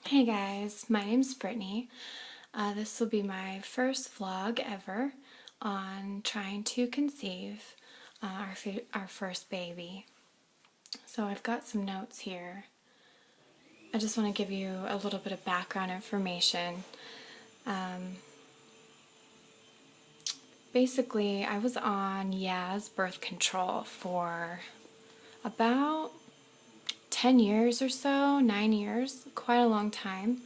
Hey guys, my name's Brittany. This will be my first vlog ever on trying to conceive our first baby. So I've got some notes here. I just want to give you a little bit of background information. Basically, I was on Yaz birth control for about 10 years or so, 9 years, quite a long time.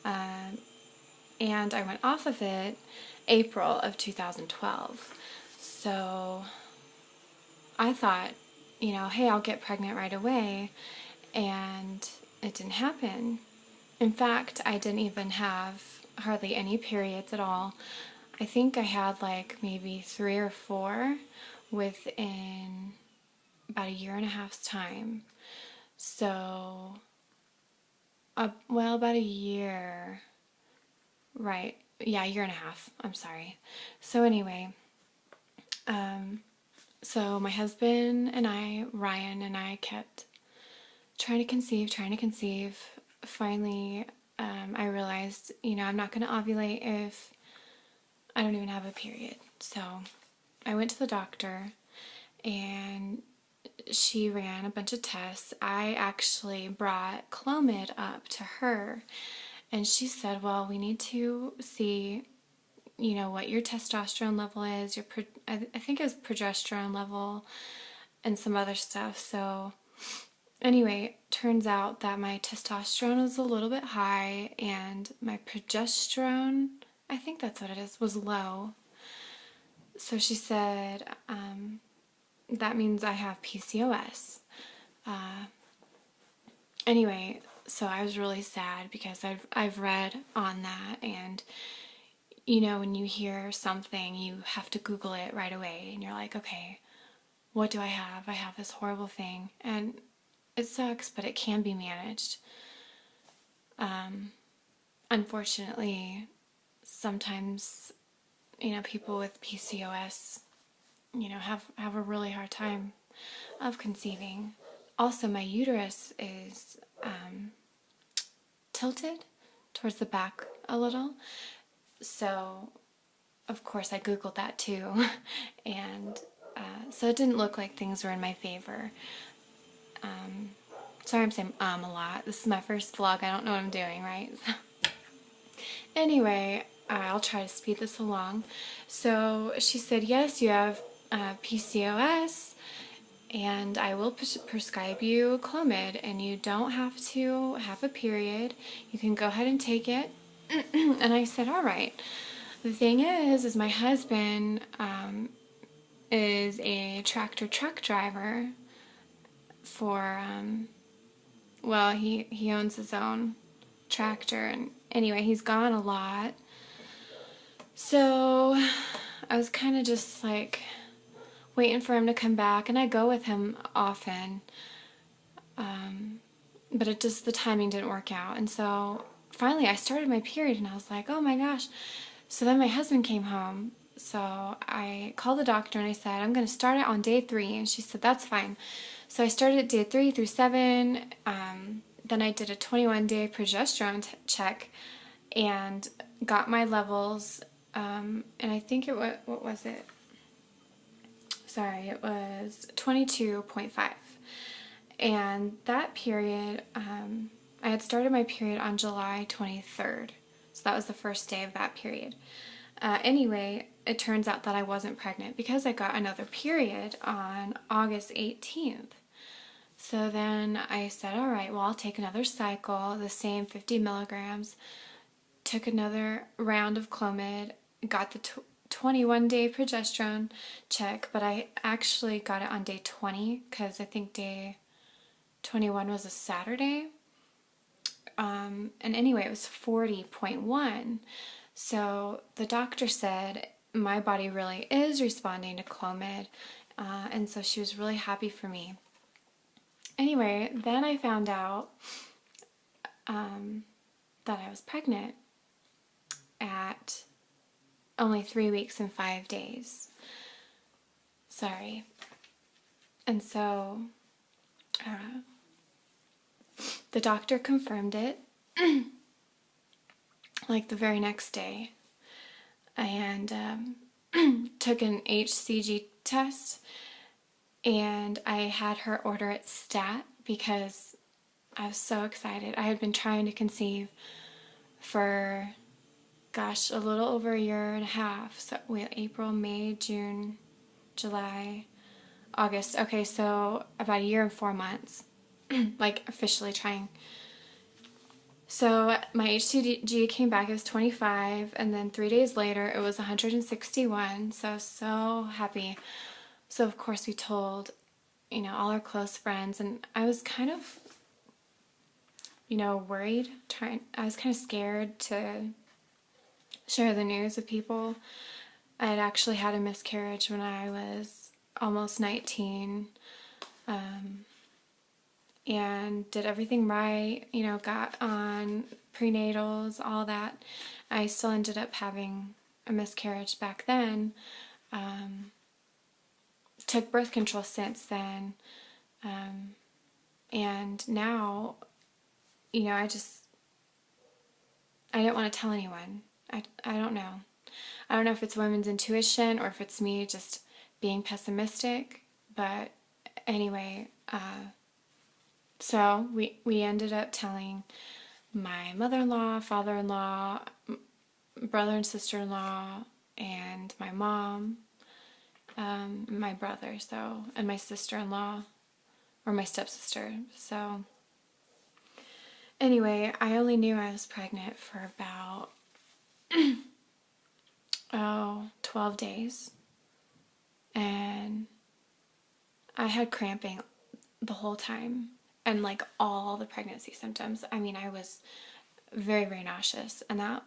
And I went off of it April of 2012. So I thought, hey, I'll get pregnant right away, and it didn't happen. In fact, I didn't even have hardly any periods at all. I think I had like maybe 3 or 4 within about a year and a half's time. So, about a year. Right. Yeah, a year and a half. I'm sorry. So anyway, so my husband and I, Ryan and I, kept trying to conceive. Finally, I realized, I'm not going to ovulate if I don't even have a period. So I went to the doctor and she ran a bunch of tests. I actually brought Clomid up to her, and she said, well, we need to see, what your testosterone level is, I think it was progesterone level and some other stuff. So anyway, turns out that my testosterone was a little bit high and my progesterone, I think that's what it is, was low. So she said, that means I have PCOS. Anyway, so I was really sad because I've read on that, and when you hear something, you have to Google it right away, and you're like, okay, what do I have? I have this horrible thing, and it sucks, but it can be managed. Unfortunately, sometimes, people with PCOS, have a really hard time of conceiving. Also, my uterus is tilted towards the back a little. So, of course, I Googled that too. And so it didn't look like things were in my favor. Sorry, I'm saying a lot. This is my first vlog. I don't know what I'm doing, right? Anyway, I'll try to speed this along. So she said, yes, you have PCOS, and I will prescribe you Clomid, and you don't have to have a period. You can go ahead and take it. And I said, all right. The thing is my husband is a tractor truck driver for, he owns his own tractor, and anyway, he's gone a lot. So I was kind of just like waiting for him to come back, and I go with him often, but the timing didn't work out. And so finally I started my period, and I was like, oh my gosh. So then my husband came home, so I called the doctor and I said, I'm going to start it on day 3, and she said, that's fine. So I started at day 3 through 7, then I did a 21-day progesterone check and got my levels, and I think it was, what was it? Sorry, it was 22.5. And that period, I had started my period on July 23rd. So that was the first day of that period. Anyway, it turns out that I wasn't pregnant because I got another period on August 18th. So then I said, all right, well, I'll take another cycle, the same 50 milligrams, took another round of Clomid, got the 21-day progesterone check, but I actually got it on day 20 because I think day 21 was a Saturday. And anyway, it was 40.1. So the doctor said my body really is responding to Clomid, and so she was really happy for me. Anyway, then I found out that I was pregnant at only 3 weeks and 5 days. Sorry. And so the doctor confirmed it, like the very next day, and took an HCG test, and I had her order it stat because I was so excited. I had been trying to conceive for, gosh, a little over a year and a half. So we had April, May, June, July, August. Okay, so about a year and 4 months, like officially trying. So my HCG came back as 25, and then 3 days later it was 161. So I was so happy. So of course we told, all our close friends, and I was kind of, worried. I was kind of scared to share the news with people. I had actually had a miscarriage when I was almost 19, and did everything right, got on prenatals, all that. I still ended up having a miscarriage back then. Took birth control since then, and now, I didn't want to tell anyone. I don't know. I don't know if it's women's intuition or if it's me just being pessimistic, but anyway, so we ended up telling my mother-in-law, father-in-law, brother and sister-in-law, and my mom, my brother, and my sister-in-law, or my stepsister. So anyway, I only knew I was pregnant for about 12 days, and I had cramping the whole time, and like all the pregnancy symptoms. I mean, I was very, very nauseous, and that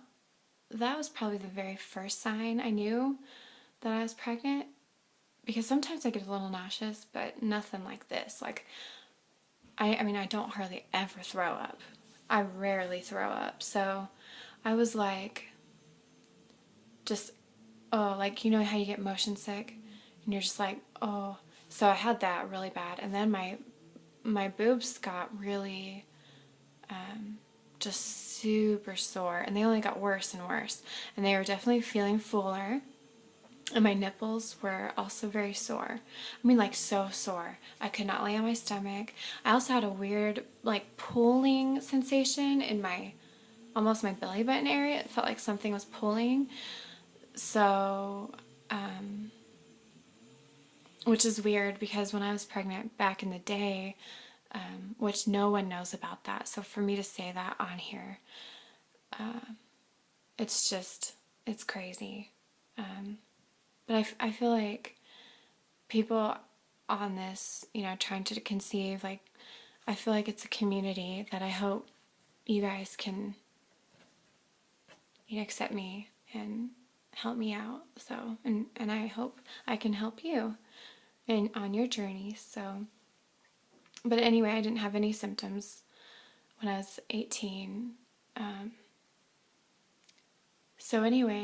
was probably the very first sign I knew that I was pregnant, because sometimes I get a little nauseous, but nothing like this. Like, I mean, I don't hardly ever throw up. I rarely throw up, so I was like, just, like, how you get motion sick, and you're just like, oh. So I had that really bad, and then my boobs got really, just super sore, and they only got worse and worse, and they were definitely feeling fuller, and my nipples were also very sore. I mean, like, so sore. I could not lay on my stomach. I also had a weird, like, pulling sensation in almost my belly button area. It felt like something was pulling. So, which is weird because when I was pregnant back in the day, which no one knows about that. So for me to say that on here, it's crazy. But I feel like people on this, trying to conceive, like, I feel like it's a community that I hope you guys can, accept me and help me out. So, and I hope I can help you on your journey. So, but anyway, I didn't have any symptoms when I was 18. So anyway,